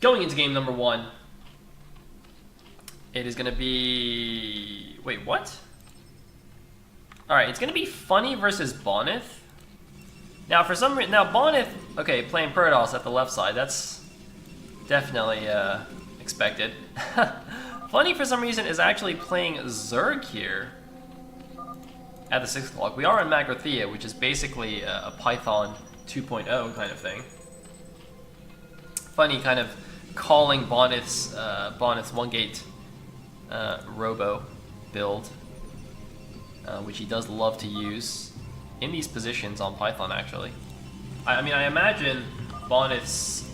Going into game number 1, it is going to be... Wait, what? Alright, it's going to be fuNny versus Bonyth. Now, for some reason... Now, Bonyth, okay, playing Protoss at the left side. That's definitely expected. fuNny, for some reason, is actually playing Zerg here at the 6 o'clock. We are in Magrathea, which is basically a Python 2.0 kind of thing. fuNny kind of calling Bonyth's 1-gate robo build, which he does love to use in these positions on Python, actually. I mean, I imagine Bonyth's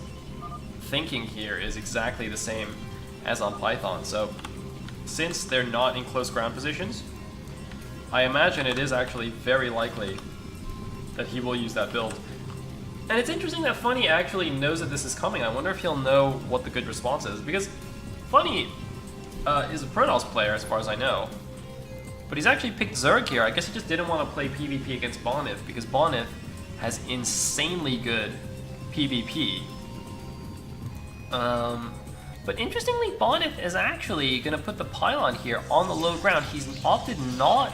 thinking here is exactly the same as on Python. So, since they're not in close ground positions, I imagine it is actually very likely that he will use that build. And it's interesting that fuNny actually knows that this is coming. I wonder if he'll know what the good response is, because fuNny is a Protoss player as far as I know. But he's actually picked Zerg here. I guess he just didn't want to play PvP against Bonyth, because Bonyth has insanely good PvP. But interestingly, Bonyth is actually going to put the pylon here on the low ground. He's opted not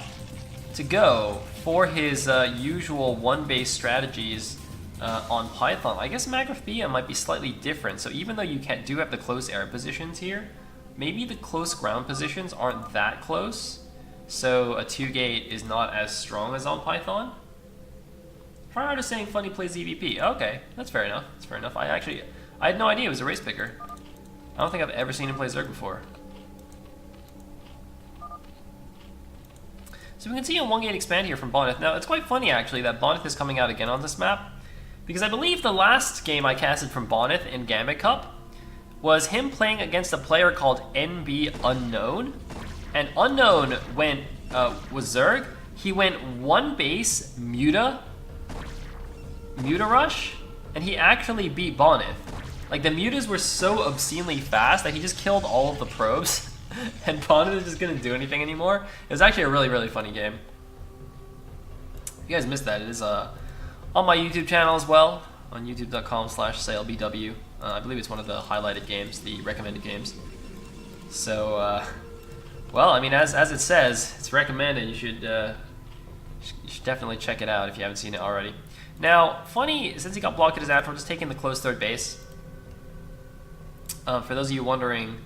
to go for his usual one-base strategies on Python. I guess Magrathea might be slightly different. So even though you do have the close air positions here, maybe the close ground positions aren't that close. So a 2-gate is not as strong as on Python. Prior to saying fuNny plays EVP. Okay, that's fair enough. That's fair enough. I had no idea he was a race picker. I don't think I've ever seen him play Zerg before. So we can see a 1-gate expand here from Bonyth. Now, it's quite funny, actually, that Bonyth is coming out again on this map, because I believe the last game I casted from Bonyth in Gambit Cup was him playing against a player called NB Unknown. And Unknown was Zerg. He went 1 base, Muta Rush, and he actually beat Bonyth. Like, the Mutas were so obscenely fast that he just killed all of the probes, and Bonyth just couldn't do anything anymore. It was actually a really, really funny game. If you guys missed that, it is on my YouTube channel as well, on youtube.com/SayleBW. I believe it's one of the highlighted games, the recommended games. So, well, I mean, as it says, it's recommended. You should definitely check it out if you haven't seen it already. Now, fuNny, since he got blocked at his ad, we're just taking the close third base. For those of you wondering,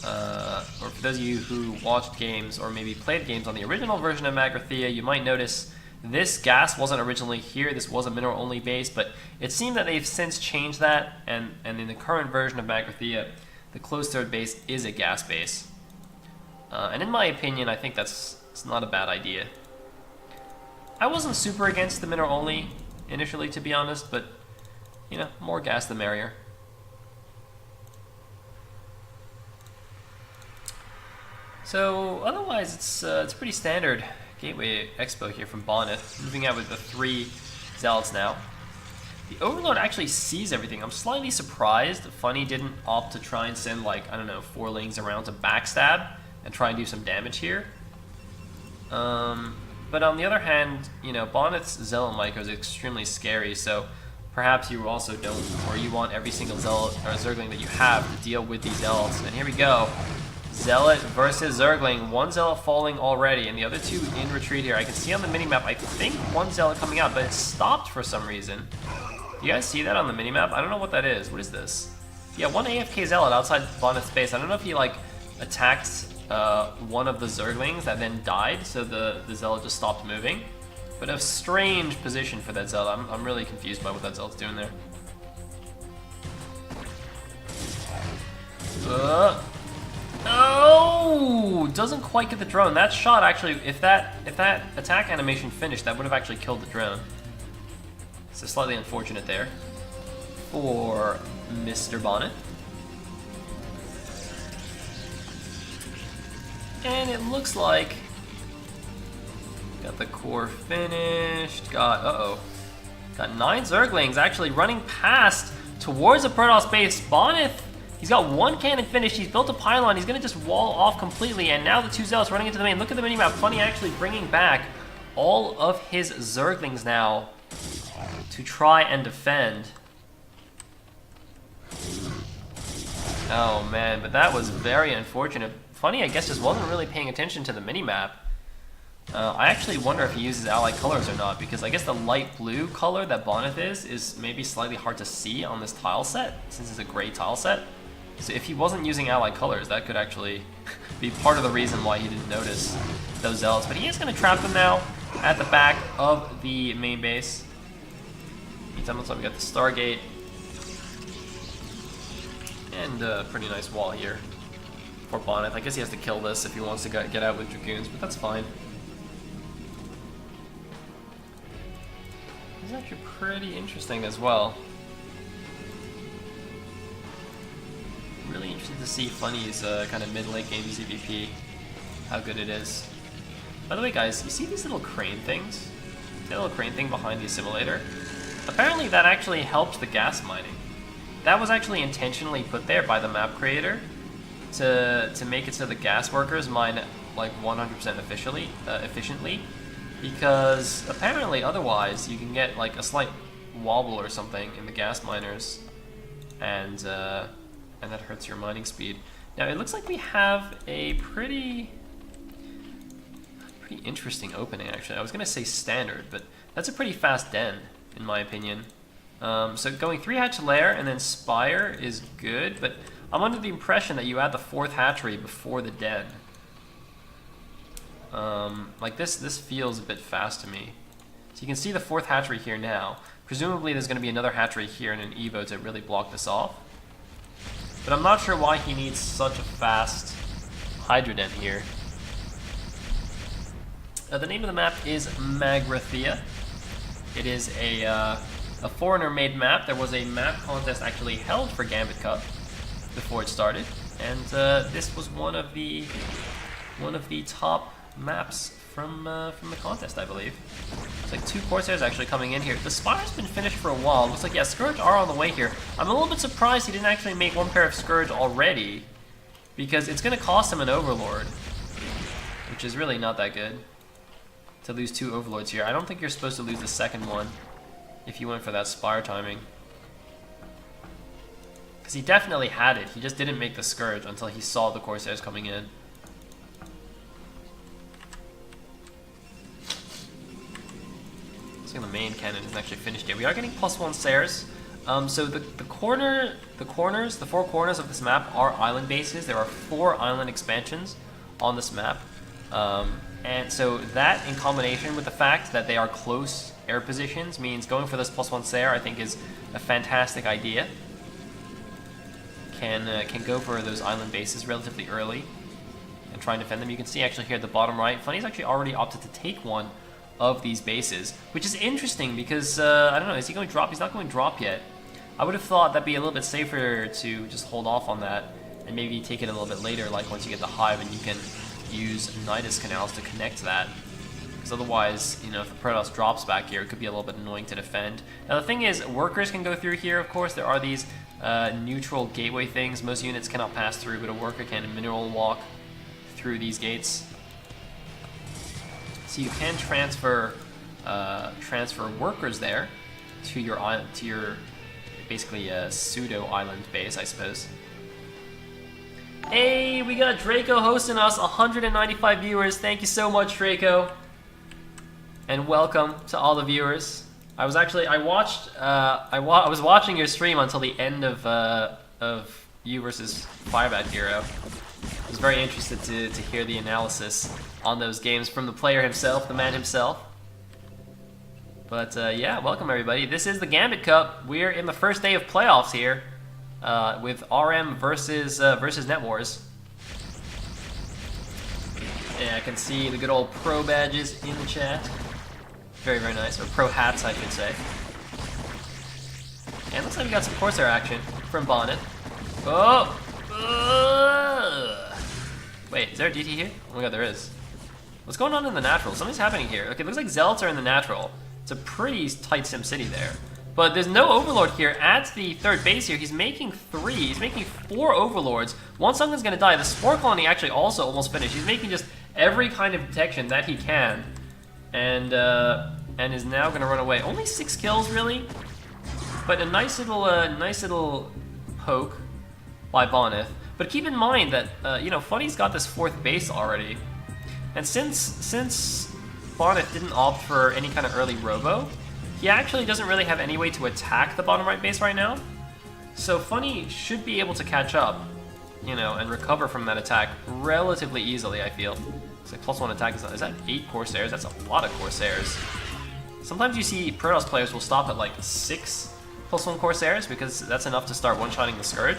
or for those of you who watched games or maybe played games on the original version of Magrathea, you might notice this gas wasn't originally here. This was a mineral-only base, but it seemed that they've since changed that, and in the current version of Magrathea, the close third base is a gas base. And in my opinion, I think it's not a bad idea. I wasn't super against the mineral-only initially, to be honest, but, you know, more gas the merrier. So otherwise, it's pretty standard Gateway Expo here from Bonyth. Moving out with the 3 Zealots now. The Overlord actually sees everything. I'm slightly surprised fuNny didn't opt to try and send, like, I don't know, 4 lings around to backstab and try and do some damage here. But on the other hand, you know, Bonyth's Zealot Micro is extremely scary, so perhaps you also don't, or you want every single Zealot or Zergling that you have to deal with these Zealots. And here we go. Zealot versus Zergling. 1 Zealot falling already, and the other 2 in retreat here. I can see on the minimap, I think 1 Zealot coming out, but it stopped for some reason. Do you guys see that on the minimap? I don't know what that is. What is this? Yeah, 1 AFK Zealot outside Bonyth's base. I don't know if he, like, attacked one of the Zerglings that then died, so the Zealot just stopped moving. But a strange position for that Zealot. I'm really confused by what that Zealot's doing there. Oh! Doesn't quite get the drone. That shot actually, if that attack animation finished, that would have actually killed the drone. So slightly unfortunate there for Mr. Bonyth. And it looks like got the core finished. Got 9 Zerglings actually running past towards the Protoss base. Bonyth, he's got 1 cannon finished. He's built a pylon. He's gonna just wall off completely. And now the 2 Zealots running into the main. Look at the minimap. fuNny actually bringing back all of his Zerglings now to try and defend. Oh man, but that was very unfortunate. fuNny, I guess, just wasn't really paying attention to the mini-map. I actually wonder if he uses allied colors or not, because I guess the light blue color that Bonyth is maybe slightly hard to see on this tile set, since it's a gray tile set. So if he wasn't using allied colors, that could actually be part of the reason why he didn't notice those zealots. But he is going to trap them now at the back of the main base. Meantime, looks like we got the Stargate. And a pretty nice wall here for Bonyth. I guess he has to kill this if he wants to get out with Dragoons, but that's fine. This is actually pretty interesting as well. Really interested to see fuNny's kind of mid-late game CVP, how good it is. By the way, guys, you see these little crane things? See that little crane thing behind the assimilator? Apparently that actually helped the gas mining. That was actually intentionally put there by the map creator to make it so the gas workers mine like 100% efficiently, because apparently otherwise you can get like a slight wobble or something in the gas miners, and that hurts your mining speed. Now it looks like we have a pretty interesting opening actually. I was gonna say standard, but that's a pretty fast den in my opinion. So going 3-hatch lair and then spire is good, but I'm under the impression that you add the 4th hatchery before the den. Like this feels a bit fast to me. So you can see the 4th hatchery here now. Presumably there's going to be another hatchery here and an Evo to really block this off. But I'm not sure why he needs such a fast Hydra den here. The name of the map is Magrathea. It is a foreigner-made map. There was a map contest actually held for Gambit Cup before it started, and this was one of the top maps from the contest, I believe. It's like 2 Corsairs actually coming in here. The Spire's been finished for a while. Looks like, yeah, Scourge are on the way here. I'm a little bit surprised he didn't actually make 1 pair of Scourge already, because it's going to cost him an Overlord, which is really not that good to lose 2 Overlords here. I don't think you're supposed to lose the second one if you went for that Spire timing, because he definitely had it. He just didn't make the Scourge until he saw the Corsairs coming in. The main cannon isn't actually finished yet. We are getting +1 Sayres. So the 4 corners of this map are island bases. There are 4 island expansions on this map. And so that, in combination with the fact that they are close air positions, means going for this +1 Sayre, I think, is a fantastic idea. Can go for those island bases relatively early and try and defend them. You can see actually here at the bottom right, fuNny's actually already opted to take one of these bases, which is interesting because, I don't know, is he going drop? He's not going drop yet. I would have thought that'd be a little bit safer to just hold off on that and maybe take it a little bit later, like once you get the hive and you can use Nidus canals to connect that. Because otherwise, you know, if the Protoss drops back here, it could be a little bit annoying to defend. Now the thing is, workers can go through here, of course. There are these neutral gateway things. Most units cannot pass through, but a worker can mineral walk through these gates. So you can transfer workers there to your basically pseudo island base, I suppose. Hey, we got Draco hosting us, 195 viewers. Thank you so much, Draco, and welcome to all the viewers. I was watching your stream until the end of you versus Firebat Hero. I was very interested to hear the analysis on those games from the player himself, the man himself. But yeah, welcome everybody. This is the Gambit Cup. We're in the first day of playoffs here with RM versus Net Wars. Yeah, I can see the good old pro badges in the chat. Very, very nice. Or pro hats, I should say. And looks like we got some Corsair action from Bonyth. Oh! Wait, is there a DT here? Oh my god, there is. What's going on in the natural? Something's happening here. Okay, it looks like Zealots are in the natural. It's a pretty tight sim city there. But there's no Overlord here at the 3rd base here. He's making 3. He's making 4 Overlords. One Sunken's gonna die. The Spore Colony actually also almost finished. He's making just every kind of detection that he can. And is now gonna run away. Only 6 kills, really? But a nice little poke by Bonyth. But keep in mind that, you know, fuNny's got this 4th base already. And since Bonyth didn't opt for any kind of early robo, he actually doesn't really have any way to attack the bottom right base right now. So fuNny should be able to catch up, you know, and recover from that attack relatively easily, I feel. It's like +1 attack, is that 8 Corsairs? That's a lot of Corsairs. Sometimes you see Protoss players will stop at like 6 +1 Corsairs because that's enough to start one-shotting the Scourge.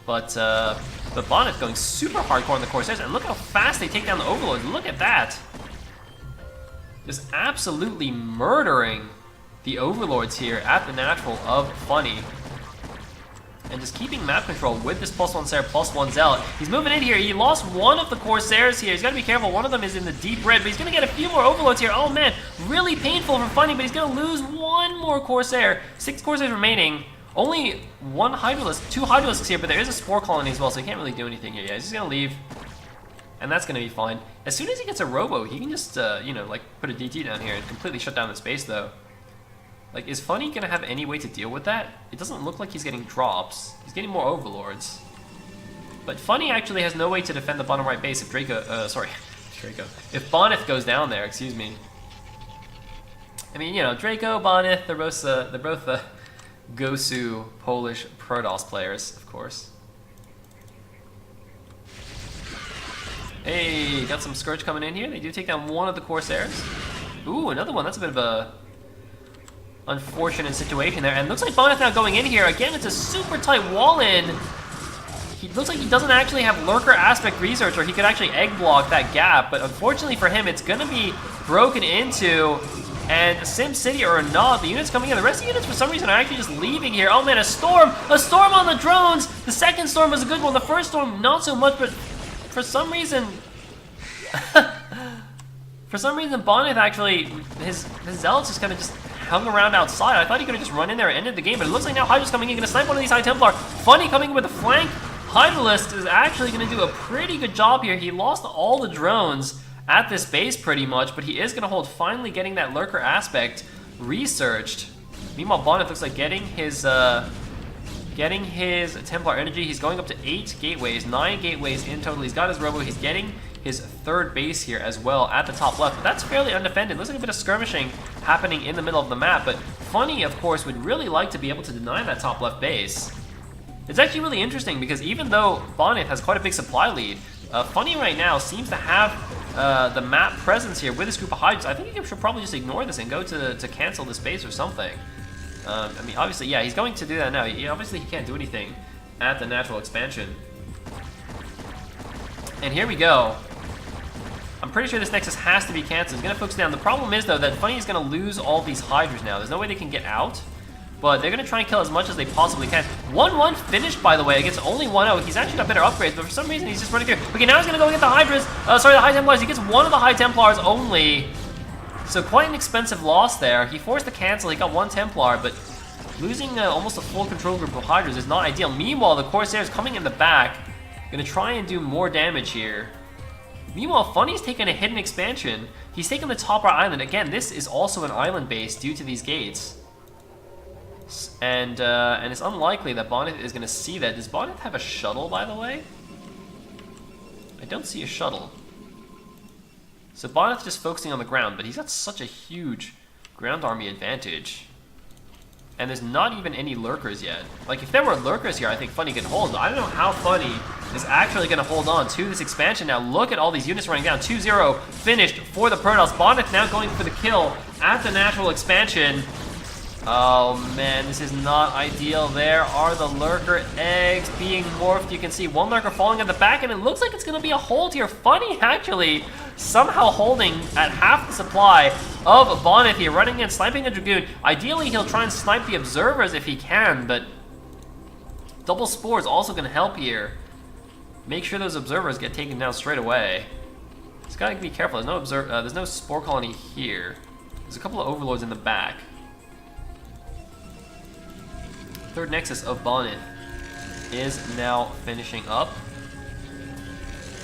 But Bonyth going super hardcore on the Corsairs, and look how fast they take down the Overlords. Look at that! Just absolutely murdering the Overlords here at the natural of fuNny. And just keeping map control with this +1 Sayer, +1 Zealot. He's moving in here. He lost one of the Corsairs here. He's got to be careful. One of them is in the deep red, but he's going to get a few more Overlords here. Oh man, really painful for fuNny, but he's going to lose one more Corsair. 6 Corsairs remaining. Only 1 Hydralisk, 2 Hydralisks here, but there is a Spore Colony as well, so he can't really do anything here. Yeah, he's just going to leave. And that's going to be fine. As soon as he gets a Robo, he can just, you know, like, put a DT down here and completely shut down the space, though. Like, is fuNny going to have any way to deal with that? It doesn't look like he's getting drops. He's getting more Overlords. But fuNny actually has no way to defend the bottom right base if Draco, sorry, Draco. If Bonyth goes down there, excuse me. I mean, you know, Draco, Bonyth, they're both Gosu Polish Protoss players, of course. Hey, got some Scourge coming in here. They do take down one of the Corsairs. Ooh, another one. That's a bit of a unfortunate situation there. And looks like Bonyth now going in here. Again, it's a super tight wall in. He looks like he doesn't actually have Lurker Aspect Research, or he could actually egg block that gap. But unfortunately for him, it's going to be broken into. And Sim City or not, the units coming in. The rest of the units, for some reason, are actually just leaving here. Oh man, a storm! A storm on the drones! The second storm was a good one. The first storm, not so much, but for some reason... for some reason, Bonyth actually, his Zealots just kind of just hung around outside. I thought he could have just run in there and ended the game, but it looks like now Hydra's coming in, going to snipe one of these High Templar. fuNny coming in with a flank. Hydralist is actually going to do a pretty good job here. He lost all the drones at this base pretty much, but he is going to hold finally getting that Lurker Aspect researched. Meanwhile, Bonyth looks like getting his Templar energy. He's going up to 8 gateways, 9 gateways in total. He's got his Robo. He's getting his 3rd base here as well at the top left. But that's fairly undefended. Looks like a bit of skirmishing happening in the middle of the map, but fuNny, of course, would really like to be able to deny that top left base. It's actually really interesting because even though Bonyth has quite a big supply lead, fuNny right now seems to have the map presence here with this group of Hydras. I think he should probably just ignore this and go to cancel this base or something. I mean, obviously, yeah, he's going to do that now. Obviously, he can't do anything at the natural expansion. And here we go. I'm pretty sure this Nexus has to be canceled. He's going to focus down. The problem is, though, that fuNny is going to lose all these Hydras now. There's no way they can get out. But they're going to try and kill as much as they possibly can. 1-1 finished, by the way, against only 1-0. He's actually got better upgrades, but for some reason he's just running through. Okay, now he's going to go get the Hydras. Sorry, the High Templars. He gets one of the High Templars only. So quite an expensive loss there. He forced the cancel. He got 1 Templar, but losing almost a full control group of Hydras is not ideal. Meanwhile, the Corsairs coming in the back. Going to try and do more damage here. Meanwhile, fuNny's taking a hidden expansion. He's taking the top right island. Again, this is also an island base due to these gates. And it's unlikely that Bonyth is going to see that. Does Bonyth have a shuttle, by the way? I don't see a shuttle. So Bonyth just focusing on the ground, but he's got such a huge ground army advantage. And there's not even any lurkers yet. Like, if there were lurkers here, I think fuNny could hold. I don't know how fuNny is actually going to hold on to this expansion now. Look at all these units running down. 2-0 finished for the Protoss. Bonyth now going for the kill at the natural expansion. Oh man, this is not ideal. There are the lurker eggs being morphed. You can see one lurker falling at the back, and it looks like it's going to be a hold here. fuNny actually somehow holding at half the supply of Bonyth here, running in, sniping a Dragoon. Ideally, he'll try and snipe the observers if he can, but double spore is also going to help here. Make sure those observers get taken down straight away. Just got to be careful. There's no spore colony here. There's a couple of overlords in the back. 3rd Nexus of Bonyth is now finishing up.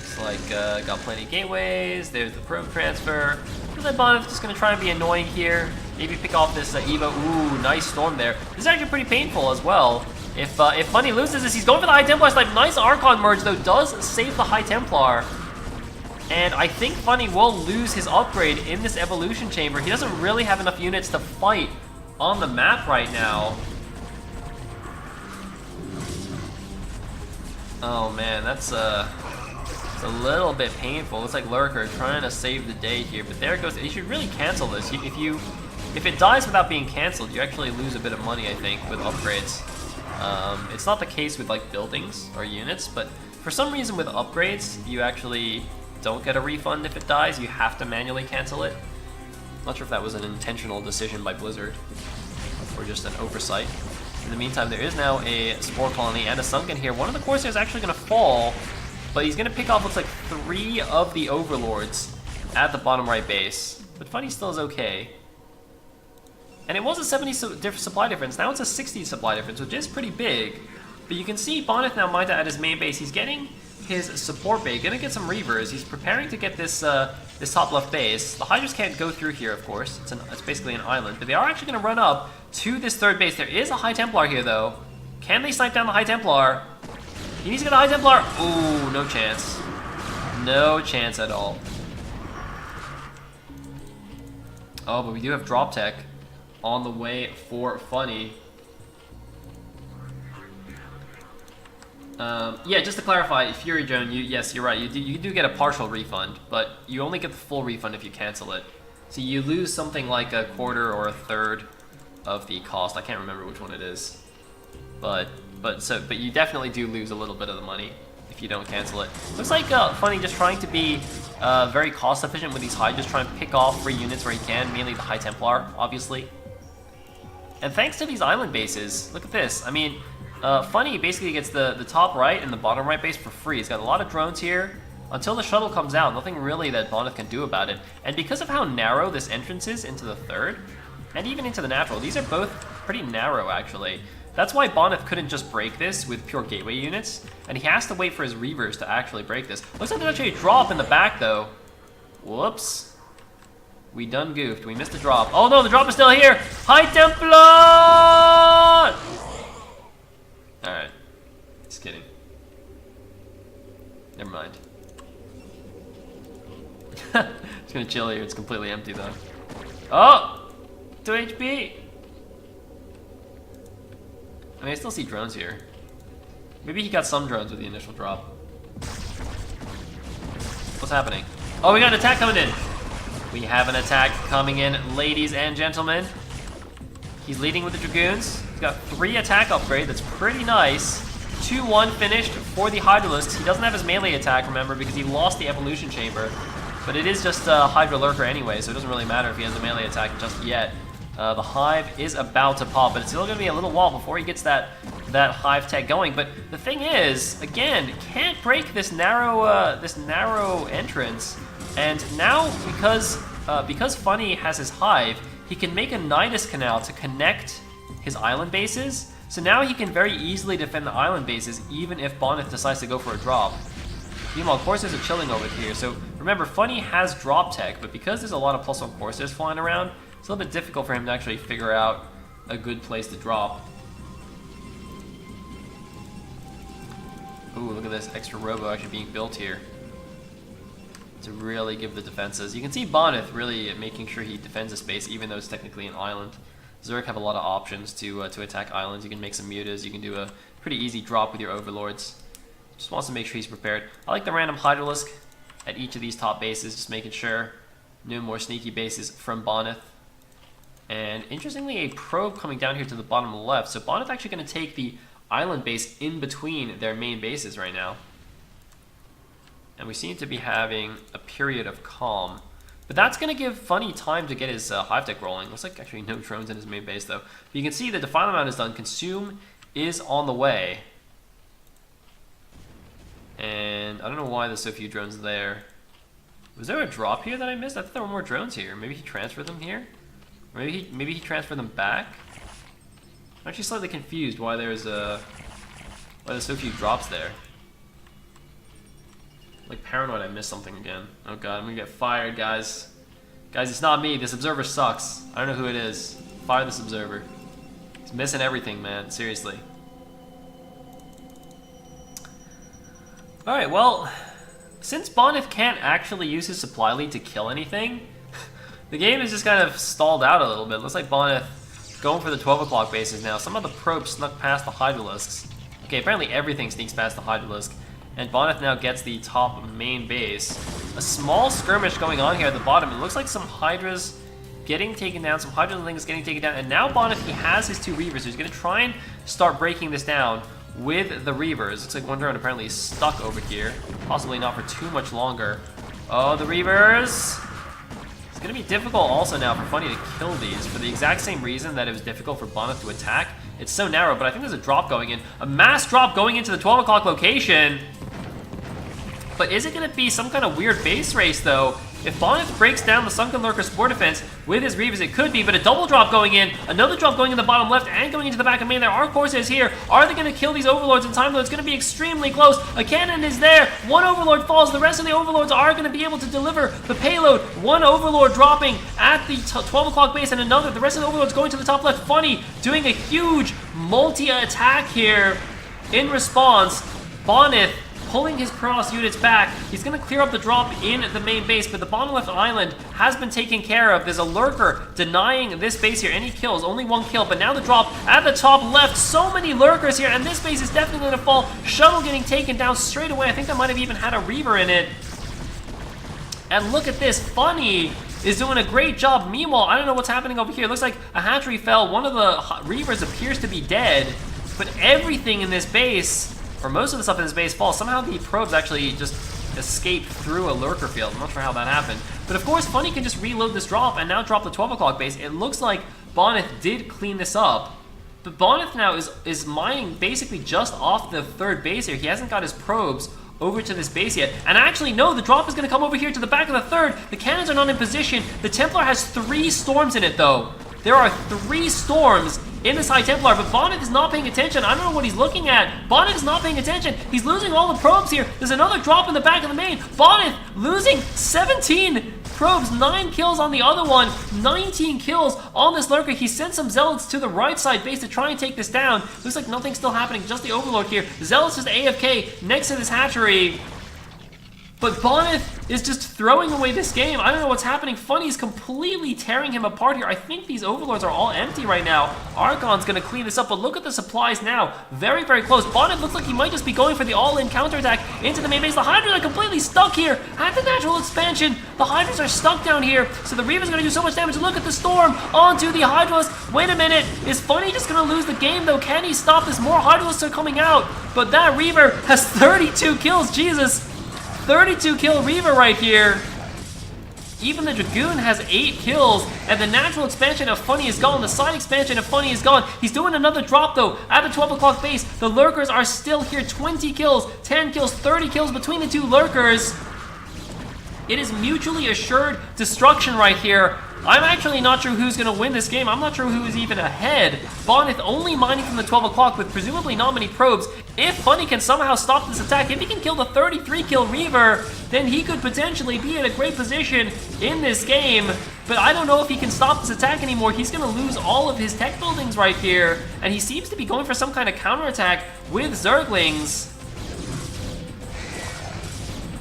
It's like, got plenty of gateways, there's the probe transfer. Looks like Bonyth's just going to try and be annoying here. Maybe pick off this Evo. Ooh, nice storm there. This is actually pretty painful as well. If fuNny loses this, he's going for the High Templar snipe. Nice Archon merge, though, does save the High Templar. And I think fuNny will lose his upgrade in this evolution chamber. He doesn't really have enough units to fight on the map right now. Oh man, that's it's a little bit painful. Looks like Lurker trying to save the day here, but there it goes. You should really cancel this. If it dies without being canceled, you actually lose a bit of money, I think, with upgrades. It's not the case with like buildings or units, but for some reason with upgrades, you actually don't get a refund if it dies. You have to manually cancel it. Not sure if that was an intentional decision by Blizzard or just an oversight. In the meantime, there is now a Spore Colony and a Sunken here. One of the Corsairs is actually going to fall, but he's going to pick off, looks like, 3 of the Overlords at the bottom right base. But fuNny still is okay. And it was a 70 supply difference. Now it's a 60 supply difference, which is pretty big. But you can see Bonyth now mined out at his main base. He's getting his support base, gonna get some Reavers. He's preparing to get this this top left base. The Hydras can't go through here, of course. It's basically an island. But they are actually gonna run up to this third base. There is a High Templar here, though. Can they snipe down the High Templar? He needs to get a High Templar. Ooh, no chance. No chance at all. Oh, but we do have drop tech on the way for fuNny. Yeah, just to clarify, Fury Drone, yes, you're right. You do get a partial refund, but you only get the full refund if you cancel it. So you lose something like a quarter or a third of the cost. I can't remember which one it is, but you definitely do lose a little bit of the money if you don't cancel it. Looks like fuNny just trying to be very cost efficient with these Hydras, trying to pick off free units where he can, mainly the High Templar, obviously. And thanks to these island bases, look at this. I mean, fuNny basically gets the top right and the bottom right base for free. He's got a lot of drones here. Until the shuttle comes out, nothing really that Bonyth can do about it. And because of how narrow this entrance is into the third, and even into the natural, these are both pretty narrow, actually. That's why Bonyth couldn't just break this with pure gateway units, and he has to wait for his Reavers to actually break this. Looks like there's actually a drop in the back, though. Whoops. We done goofed. We missed the drop. Oh no, the drop is still here! High Templar! Alright. Just kidding. Never mind. It's gonna chill here. It's completely empty, though. Oh! 2 HP! I mean, I still see drones here. Maybe he got some drones with the initial drop. What's happening? Oh, we got an attack coming in! We have an attack coming in, ladies and gentlemen. He's leading with the Dragoons. He's got 3 attack upgrades. That's pretty nice. 2-1 finished for the Hydralisk. He doesn't have his melee attack, remember, because he lost the Evolution Chamber. But it is just a Hydra Lurker anyway, so it doesn't really matter if he has a melee attack just yet. The Hive is about to pop, but it's still going to be a little while before he gets that Hive tech going. But the thing is, again, can't break this narrow entrance. And now, because fuNny has his Hive, he can make a Nidus Canal to connect his island bases. So now he can very easily defend the island bases, even if Bonyth decides to go for a drop. Meanwhile, Corsairs are chilling over here. So remember, fuNny has drop tech, but because there's a lot of +1 Corsairs flying around, it's a little bit difficult for him to actually figure out a good place to drop. Ooh, look at this extra robo actually being built here to really give the defenses. You can see Bonyth really making sure he defends the space, even though it's technically an island. Zerg have a lot of options to attack islands. You can make some mutas. You can do a pretty easy drop with your overlords. Just wants to make sure he's prepared. I like the random Hydralisk at each of these top bases, just making sure no more sneaky bases from Bonyth. And interestingly, a probe coming down here to the bottom left. So Bonyth actually going to take the island base in between their main bases right now. And we seem to be having a period of calm. But that's going to give fuNny time to get his Hive Tech rolling. Looks like actually no drones in his main base, though. But you can see the Defilement Mount is done. Consume is on the way. And I don't know why there's so few drones there. Was there a drop here that I missed? I thought there were more drones here. Maybe he transferred them here? Or maybe he transferred them back? I'm actually slightly confused why there's so few drops there. Like paranoid I missed something again. Oh god, I'm gonna get fired, guys. Guys, it's not me. This observer sucks. I don't know who it is. Fire this observer. He's missing everything, man. Seriously. Alright, well, since Bonyth can't actually use his supply lead to kill anything, the game is just kind of stalled out a little bit. Looks like Bonyth going for the 12 o'clock bases now. Some of the probes snuck past the Hydralisks. Okay, apparently everything sneaks past the Hydralisk. And Bonyth now gets the top main base. A small skirmish going on here at the bottom. It looks like some Hydras getting taken down, some Hydralings getting taken down. And now Bonyth, he has his 2 Reavers. So he's going to try and start breaking this down with the Reavers. Looks like one drone apparently is stuck over here. Possibly not for too much longer. Oh, the Reavers! It's going to be difficult also now for fuNny to kill these for the exact same reason that it was difficult for Bonyth to attack. It's so narrow, but I think there's a drop going in. A mass drop going into the 12 o'clock location. But is it going to be some kind of weird base race, though? If Bonyth breaks down the Sunken Lurker Spore Defense with his Reavers, it could be, but a double drop going in, another drop going in the bottom left and going into the back of main. There are courses here. Are they going to kill these Overlords in time, though? It's going to be extremely close. A cannon is there. One Overlord falls. The rest of the Overlords are going to be able to deliver the payload. One Overlord dropping at the 12 o'clock base and another. The rest of the Overlords going to the top left. fuNny doing a huge multi-attack here in response. Bonyth pulling his Protoss units back. He's going to clear up the drop in the main base, but the bottom left island has been taken care of. There's a Lurker denying this base here. Any kills, only 1 kill, but now the drop at the top left. So many Lurkers here, and this base is definitely going to fall. Shuttle getting taken down straight away. I think that might have even had a Reaver in it. And look at this, fuNny is doing a great job. Meanwhile, I don't know what's happening over here. It looks like a hatchery fell. One of the Reavers appears to be dead, but everything in this base, or most of the stuff in this base, falls. Somehow the probes actually just escape through a Lurker field. I'm not sure how that happened. But of course, fuNny can just reload this drop and now drop the 12 o'clock base. It looks like Bonyth did clean this up. But Bonyth now is mining basically just off the 3rd base here. He hasn't got his probes over to this base yet. And actually, no, the drop is going to come over here to the back of the 3rd. The cannons are not in position. The Templar has 3 storms in it, though. There are 3 storms in this High Templar, but Bonyth is not paying attention. I don't know what he's looking at. Bonyth is not paying attention. He's losing all the probes here. There's another drop in the back of the main. Bonyth losing 17 probes, 9 kills on the other one, 19 kills on this Lurker. He sent some Zealots to the right side base to try and take this down. Looks like nothing's still happening, just the Overlord here. Zealots is AFK next to this hatchery. But Bonyth is just throwing away this game. I don't know what's happening. fuNny is completely tearing him apart here. I think these Overlords are all empty right now. Archon's going to clean this up, but look at the supplies now. Very, very close. Bonyth looks like he might just be going for the all-in counterattack into the main base. The Hydras are completely stuck here at the natural expansion. The Hydras are stuck down here, so the Reaver's going to do so much damage. Look at the Storm onto the Hydras. Wait a minute. Is fuNny just going to lose the game, though? Can he stop this? More Hydras are coming out, but that Reaver has 32 kills. Jesus. 32 kill Reaver right here. Even the Dragoon has 8 kills, and the natural expansion of fuNny is gone. The side expansion of fuNny is gone. He's doing another drop, though, at the 12 o'clock base. The Lurkers are still here. 20 kills, 10 kills, 30 kills between the 2 Lurkers. It is mutually assured destruction right here. I'm actually not sure who's going to win this game. I'm not sure who is even ahead. Bonyth only mining from the 12 o'clock with presumably not many probes. If fuNny can somehow stop this attack, if he can kill the 33 kill Reaver, then he could potentially be in a great position in this game. But I don't know if he can stop this attack anymore. He's going to lose all of his tech buildings right here. And he seems to be going for some kind of counterattack with Zerglings.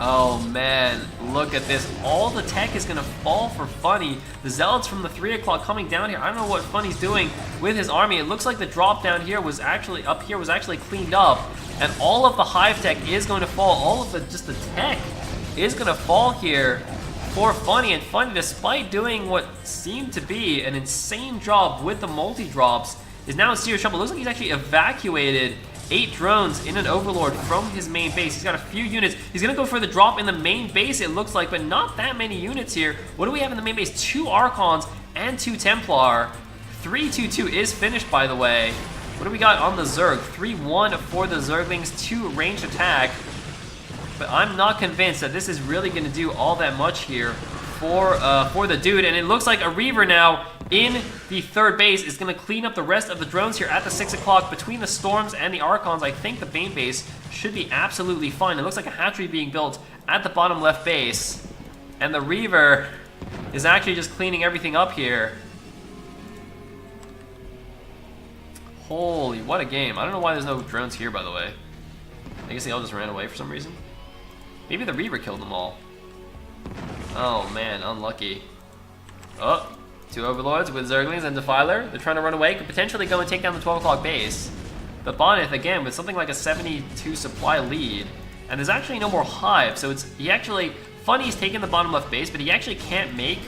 Oh man, look at this. All the tech is gonna fall for fuNny. The Zealots from the 3 o'clock coming down here. I don't know what fuNny's doing with his army. It looks like the drop down here was actually, up here was actually cleaned up. And all of the hive tech is going to fall. All of the, just the tech is gonna fall here for fuNny. And fuNny, despite doing what seemed to be an insane job with the multi-drops, is now in serious trouble. It looks like he's actually evacuated 8 drones in an Overlord from his main base. He's got a few units. He's going to go for the drop in the main base, it looks like, but not that many units here. What do we have in the main base? 2 Archons and 2 Templar. 3-2-2 is finished, by the way. What do we got on the Zerg? 3-1 for the Zerglings, 2 ranged attack. But I'm not convinced that this is really going to do all that much here for the dude. And it looks like a Reaver now in the 3rd base is going to clean up the rest of the drones here at the 6 o'clock. Between the Storms and the Archons, I think the main base should be absolutely fine. It looks like a hatchery being built at the bottom left base. And the Reaver is actually just cleaning everything up here. Holy, what a game. I don't know why there's no drones here, by the way. I guess they all just ran away for some reason. Maybe the Reaver killed them all. Oh man, unlucky. Oh, 2 Overlords with Zerglings and Defiler. They're trying to run away. Could potentially go and take down the 12 o'clock base. But Bonyth, again, with something like a 72 supply lead. And there's actually no more Hive, so fuNny's taking the bottom left base, but he actually can't make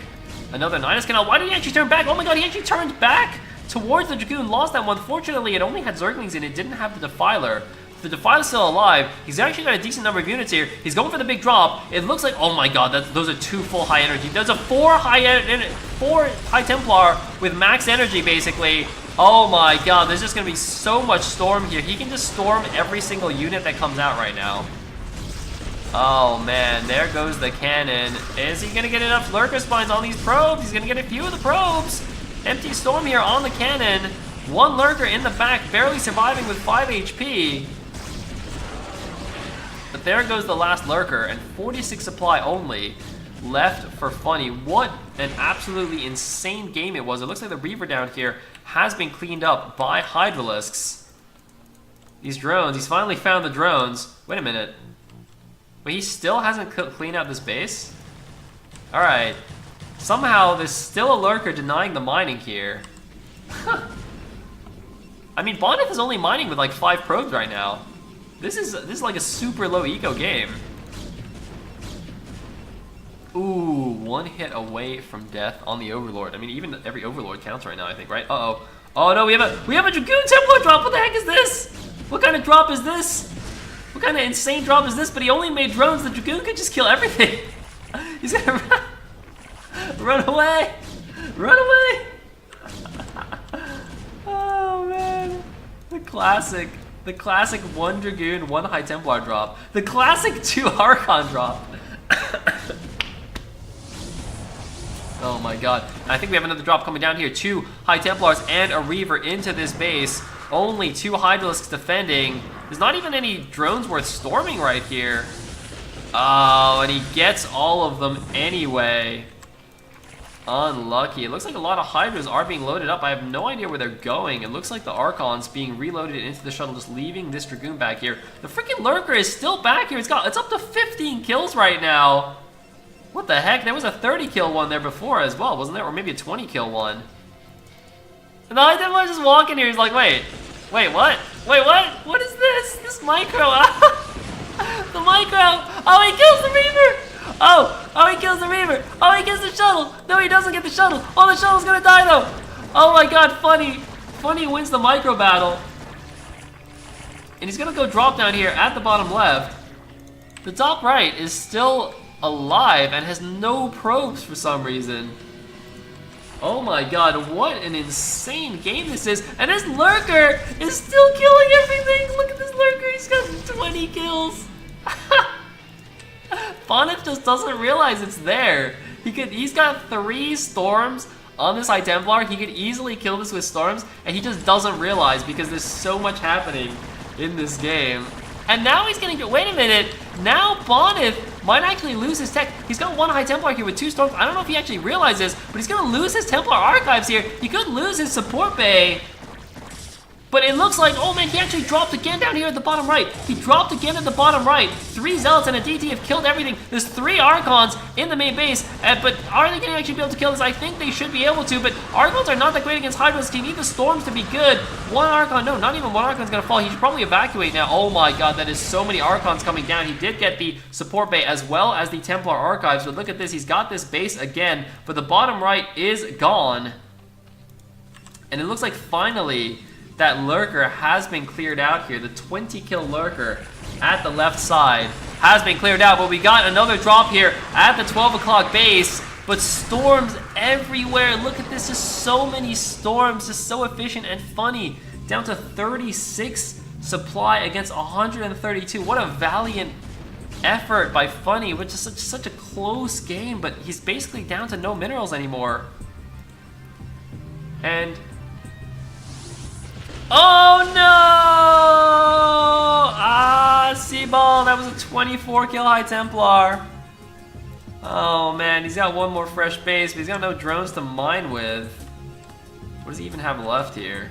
another 9S canal. Why did he actually turn back? Oh my god, he actually turned back towards the Dragoon, lost that one. Fortunately, it only had Zerglings in it, didn't have the Defiler. The Defiler's still alive. He's actually got a decent number of units here. He's going for the big drop. It looks like, oh my god, those are 2 full high energy. There's a 4 high Templar with max energy, basically. Oh my god, there's just gonna be so much storm here. He can just storm every single unit that comes out right now. Oh man, there goes the cannon. Is he gonna get enough lurker spines on these probes? He's gonna get a few of the probes. Empty storm here on the cannon. 1 lurker in the back, barely surviving with 5 HP. But there goes the last lurker, and 46 supply only left for fuNny. What an absolutely insane game it was. It looks like the Reaver down here has been cleaned up by Hydralisks. These drones, he's finally found the drones. Wait a minute. Wait, he still hasn't cleaned out this base? Alright. Somehow, there's still a lurker denying the mining here. I mean, Bonyth is only mining with like 5 probes right now. This is like a super low eco game. Ooh, 1 hit away from death on the Overlord. I mean, even every Overlord counts right now, I think, right? Uh-oh. Oh no, we have a Dragoon Templar drop. What the heck is this? What kind of drop is this? What kind of insane drop is this? But he only made drones. The Dragoon could just kill everything. He's gonna run away. Run away. Oh man, the classic 1 Dragoon, 1 High Templar drop. The classic 2 Archon drop. Oh my god. I think we have another drop coming down here. 2 High Templars and a Reaver into this base. Only 2 Hydralisks defending. There's not even any drones worth storming right here. Oh, and he gets all of them anyway. Unlucky. It looks like a lot of Hydras are being loaded up. I have no idea where they're going. It looks like the Archon's being reloaded into the shuttle, just leaving this Dragoon back here. The freaking Lurker is still back here. It's up to 15 kills right now. What the heck? There was a 30 kill one there before as well, wasn't there? Or maybe a 20 kill one. And the High Templar's just walking here. He's like, wait, what? Wait, what? What is this? This micro. The micro. Oh, he kills the Reaver. Oh, he kills the Reaver. Oh, he gets the shuttle. No, he doesn't get the shuttle. Oh, the shuttle's gonna die though. Oh my god, fuNny wins the micro battle. And he's gonna go drop down here at the bottom left. The top right is still alive and has no probes for some reason. Oh my god, what an insane game this is. And this Lurker is still killing everything. Look at this Lurker, he's got 20 kills. Bonyth just doesn't realize it's there. He's got 3 storms on this High Templar. He could easily kill this with storms, and he just doesn't realize because there's so much happening in this game. And now he's gonna wait a minute. Now Bonyth might actually lose his tech. He's got 1 High Templar here with 2 storms. I don't know if he actually realizes, but he's gonna lose his Templar archives here. He could lose his support bay. But it looks like, oh man, he actually dropped again down here at the bottom right. He dropped again at the bottom right. 3 Zealots and a DT have killed everything. There's 3 Archons in the main base, but are they going to actually be able to kill this? I think they should be able to, but Archons are not that great against Hydralisks. You need the storms to be good. 1 Archon, no, not even 1 Archon is going to fall. He should probably evacuate now. Oh my god, that is so many Archons coming down. He did get the support bay as well as the Templar archives, but look at this. He's got this base again, but the bottom right is gone. And it looks like finally that Lurker has been cleared out here. The 20 kill Lurker at the left side has been cleared out, but we got another drop here at the 12 o'clock base, but storms everywhere. Look at this, just so many storms, just so efficient and fuNny. Down to 36 supply against 132. What a valiant effort by fuNny, which is such a close game, but he's basically down to no minerals anymore. And oh no! Seaball, that was a 24 kill High Templar. Oh man, he's got 1 more fresh base, but he's got no drones to mine with. What does he even have left here?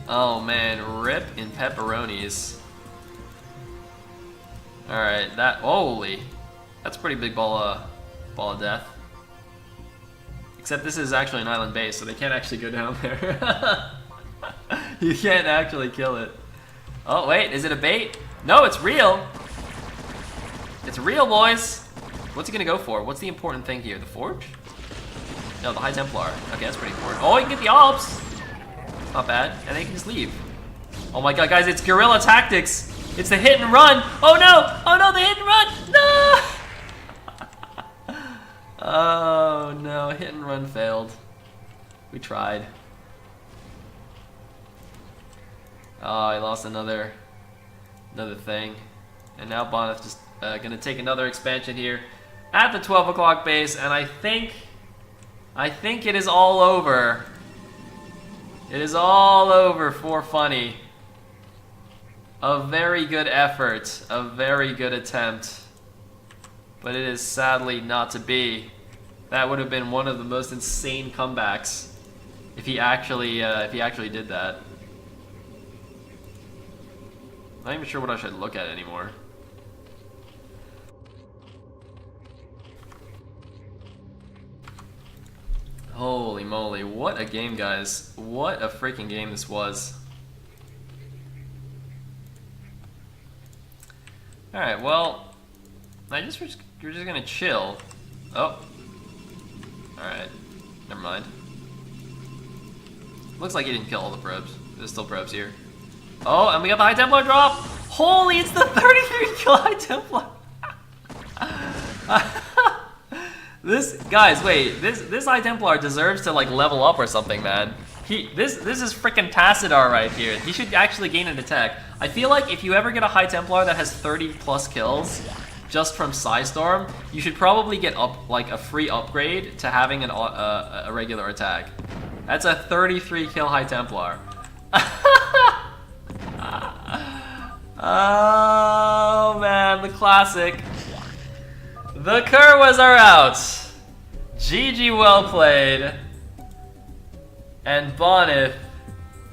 Oh man, rip in pepperonis. Alright, holy. That's a pretty big ball of death. Except this is actually an island base, so they can't actually go down there. You can't actually kill it. Oh, wait, is it a bait? No, it's real. It's real, boys. What's he gonna go for? What's the important thing here? The forge? No, the High Templar. Okay, that's pretty important. Oh, you can get the Alps. Not bad. And then you can just leave. Oh my god, guys, it's guerrilla tactics. It's the hit and run. Oh no! Oh no, the hit and run! No! Oh no, hit and run failed. We tried. Oh, I lost another thing. And now Bonyth just gonna take another expansion here at the 12 o'clock base, and I think it is all over. It is all over for fuNny. A very good effort, a very good attempt, but it is sadly not to be. That would have been one of the most insane comebacks if he actually did that. Not even sure what I should look at anymore. Holy moly, what a game, guys. What a freaking game this was. Alright, well, we're just gonna chill. Oh. Alright, never mind. Looks like he didn't kill all the probes. There's still probes here. Oh, and we got the High Templar drop! Holy, it's the 33 kill High Templar! Guys, wait, this High Templar deserves to like level up or something, man. This is freaking Tassadar right here. He should actually gain an attack. I feel like if you ever get a High Templar that has 30 plus kills just from Psystorm, you should probably get like a free upgrade to having a regular attack. That's a 33 kill High Templar. Oh man, the classic. The Kurwas are out. GG, well played. And Bonyth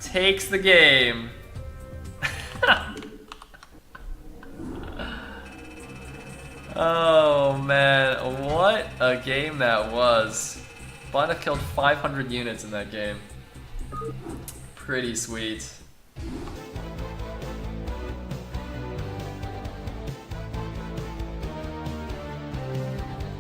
takes the game. Oh man, what a game that was. Bonyth killed 500 units in that game. Pretty sweet.